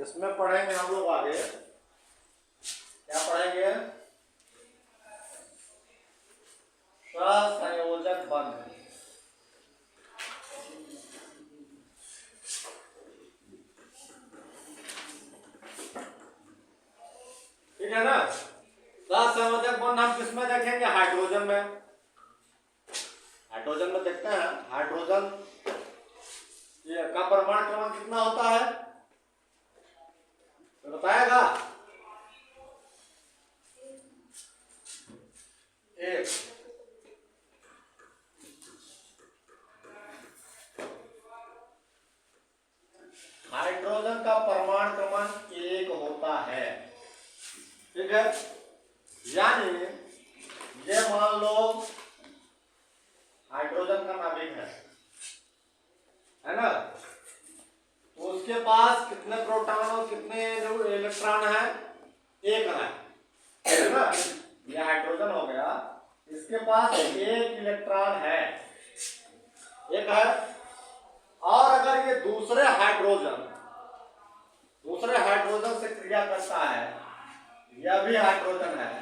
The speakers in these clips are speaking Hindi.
इसमें पढ़ेंगे हम लोग आगे क्या पढ़ेंगे? सहसंयोजक बंध। ठीक है ना? सहसंयोजक बंध हम किसमें देखेंगे? हाइड्रोजन में। हाइड्रोजन में देखते हैं। हाइड्रोजन ये का परमाणु क्रमांक कितना होता है तो बताएगा? एक। हाइड्रोजन का परमाणु क्रमांक 1 होता है। ठीक है, यानी ये मान लो हाइड्रोजन का नाभिक है ना? तो उसके पास कितने प्रोटॉन और कितने जो इलेक्ट्रॉन है? एक है ना? ये हाइड्रोजन हो गया, इसके पास एक इलेक्ट्रॉन है, एक है। और अगर ये दूसरे हाइड्रोजन से क्रिया करता है, यह भी हाइड्रोजन है,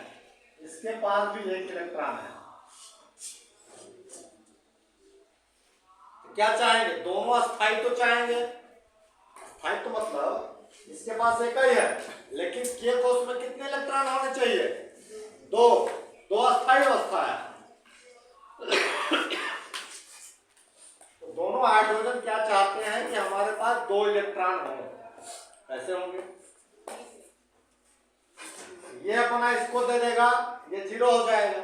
इसके पास भी एक इलेक्ट्रॉन है, क्या चाहेंगे? दोनों अस्थायी तो चाहेंगे। अस्थायी तो मतलब इसके पास एक ही है, लेकिन के कोष में कितने इलेक्ट्रॉन होने चाहिए? दो अस्थायी अवस्था है। तो दोनों हाइड्रोजन क्या चाहते हैं कि हमारे पास 2 इलेक्ट्रॉन हो। कैसे होंगे? ये अपना इसको दे देगा, ये 0 हो जाएगा,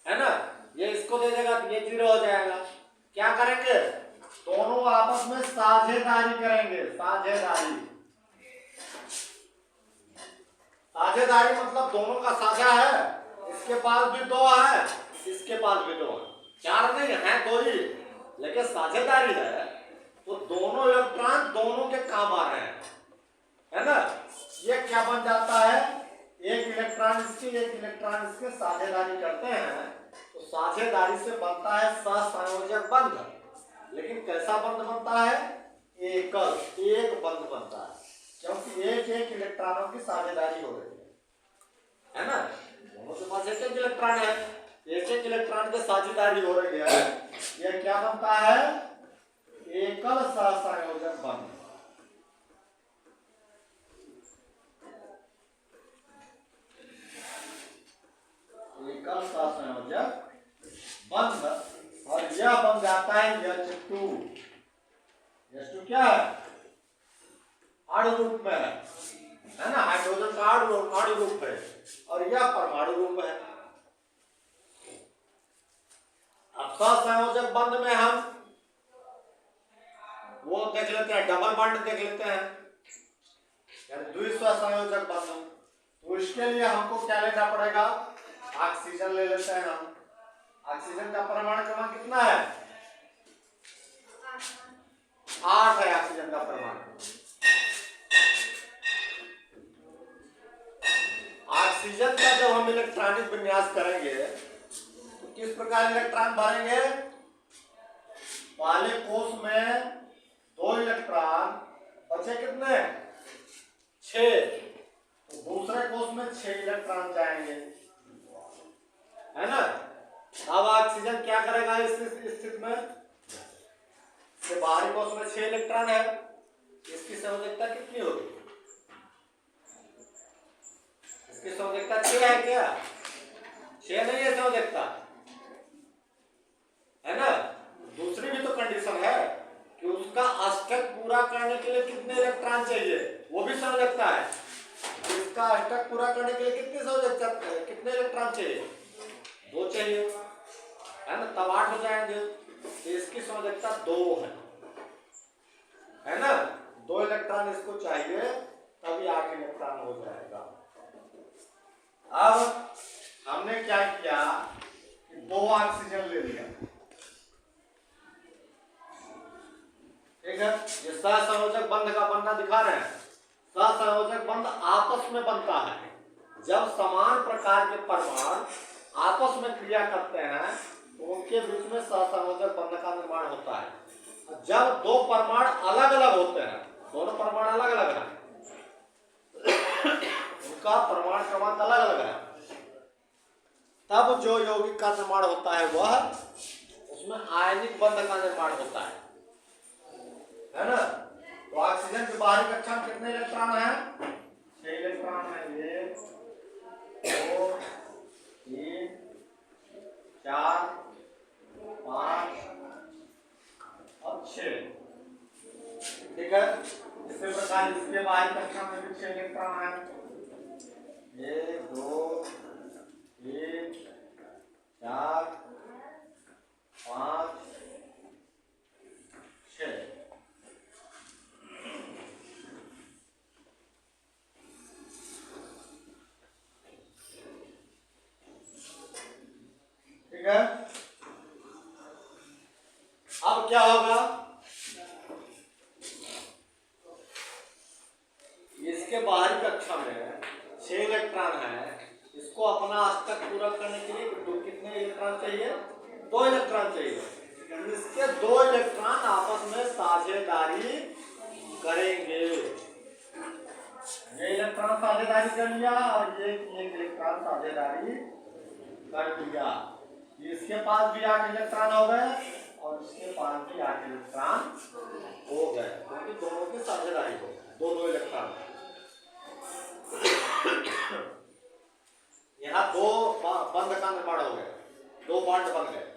है ना? ये इसको दे देगा तो ये 0 हो जाएगा। क्या करेंगे? दोनों आपस में साझेदारी करेंगे। साझेदारी मतलब दोनों का साझा है। इसके पास भी 2 है, इसके पास भी 2 है, 4 नहीं है, 2 ही, लेकिन साझेदारी है तो दोनों इलेक्ट्रॉन दोनों के काम आ रहे हैं, है ना? ये क्या बन जाता है? एक इलेक्ट्रॉन इसके, एक इलेक्ट्रॉन इसके साझेदारी करते हैं तो साझेदारी से बनता है सहसंयोजक बंध। लेकिन कैसा बंध बनता है? एक बंध बनता है, क्योंकि एक इलेक्ट्रॉनों की साझेदारी हो रही है ना? दोनों के पास एक इलेक्ट्रॉन है, एक इलेक्ट्रॉन की साझेदारी हो रही है। यह क्या बनता है? एकल सहसंयोजक बंध। एकल सहसंयोजक बंध, और यह बन जाता है H2। H2 क्या है? अणु रूप में है ना? हाइड्रोजन का अणु रूप है और यह परमाणु रूप है। अब सहसंयोजक बंध में हम वो देख लेते हैं, डबल बॉन्ड देख लेते हैं, यानी द्विसहसंयोजक बंध। तो इसके लिए हमको क्या लेना पड़ेगा? ऑक्सीजन ले लेते हैं हम। ऑक्सीजन का परमाणु क्रमांक कितना है? 8 है ऑक्सीजन का परमाणु। ऑक्सीजन का जब हम इलेक्ट्रॉनिक विन्यास करेंगे तो किस प्रकार इलेक्ट्रॉन भरेंगे? पहले कोष में 2 इलेक्ट्रॉन, बचे कितने? 6। तो दूसरे कोष में 6 इलेक्ट्रॉन जाएंगे, है ना? अब ऑक्सीजन क्या करेगा इस स्थिति में? तो बाहरी कोष में 6 इलेक्ट्रॉन है, इसकी संयोजकता कितनी होगी? इसकी संयोजकता 6 है क्या? 6 नहीं है संयोजकता, है ना? दूसरी भी तो कंडीशन है कि उसका अष्टक पूरा करने के लिए कितने इलेक्ट्रॉन चाहिए, वो भी संयोजकता है। इसका अष्टक पूरा करने के लिए कितने इलेक्ट्रॉन चाहिए? 2 चाहिए, है ना? तब 8 हो जाएंगे। तो इसकी संयोजकता 2 है ना? 2 इलेक्ट्रॉन इसको चाहिए, तभी 8 इलेक्ट्रॉन हो जाएगा। अब हमने क्या किया कि 2 ऑक्सीजन ले लिया, ठीक है? ये सहसंयोजक बंध का बनना दिखा रहे हैं। सहसंयोजक बंध आपस में बनता है जब समान प्रकार के परमाणु आपस में क्रिया करते हैं तो उनके बीच में सहसंयोजक बंध का निर्माण होता है। जब 2 परमाणु अलग अलग होते हैं दोनों परमाणु अलग अलग है, उनका परमाणु क्रमांक अलग अलग है। तब जो यौगिक का निर्माण होता है वह उसमें आयनिक बंध का निर्माण होता है ना। तो ऑक्सीजन के बाहरी कक्षा में कितने इलेक्ट्रॉन हैं? 6 इलेक्ट्रॉन है। 1 2 3 4 5 और 6। ठीक है। इसी प्रकार इसके बाहरी कक्षा में भी 6 इलेक्ट्रॉन है। 1 2 3 4 5 6। ठीक है। अब क्या होगा? इसके बाहरी कक्षा में 6 इलेक्ट्रॉन है, इसको अपना अष्टक पूरा करने के लिए कितने इलेक्ट्रॉन चाहिए? 2 इलेक्ट्रॉन चाहिए। इसके 2 इलेक्ट्रॉन आपस में साझेदारी करेंगे। ये इलेक्ट्रॉन साझेदारी कर लिया और ये इलेक्ट्रॉन साझेदारी कर लिया। इसके पास भी 8 इलेक्ट्रॉन हो गए और इसके पास भी 8 इलेक्ट्रॉन हो गए, क्योंकि दोनों की साझेदारी हो, 2 इलेक्ट्रॉन। यहाँ 2 बंध का निर्माण हो गया, 2 बॉन्ड बन गए,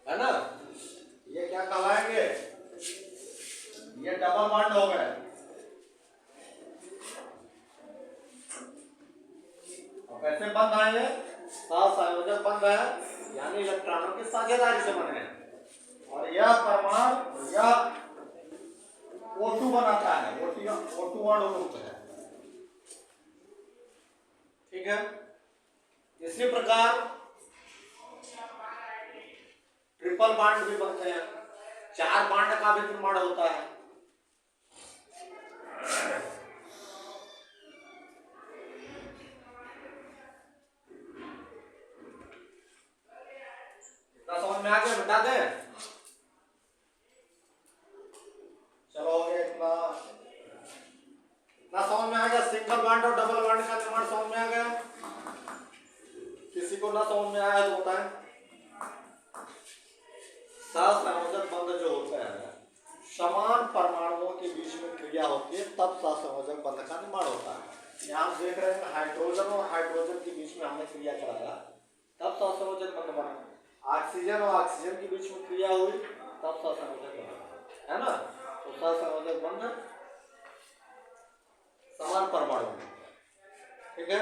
है ना। ये क्या कहलाएंगे? ये डबल बॉन्ड हो गए। और कैसे बंध आए? सहसंयोजक बंध है, यानी इलेक्ट्रॉनों की साझेदारी से बने हैं। और यह परमाणु यह O2 बनाता है, O2 अणुरूप है। ठीक है। इसी प्रकार ट्रिपल बॉन्ड भी बनते हैं, 4 बॉन्ड का भी निर्माण होता है। समझ में आ गया? बता दें? चलो हो गया इतना समझ में आ गया। सिंगल बॉन्ड और डबल बॉन्ड का निर्माण समझ में आ गया। किसी को ना समझ में आया तो बताएं। सहसंयोजक बंध जो होता है, समान परमाणुओं के बीच में क्रिया होती है, तब सहसंयोजक बंध का निर्माण होता है। यहाँ आप देख रहे हैं हाइड्रोजन और हाइड्रोजन के बीच में हमने क्रिया करा था, तब सहसंयोजक बंध बना। ऑक्सीजन और ऑक्सीजन के बीच में क्रिया हुई, तब सहसंयोजक बना, है ना। तो सहसंयोजक बंध समान परमाणु, ठीक है।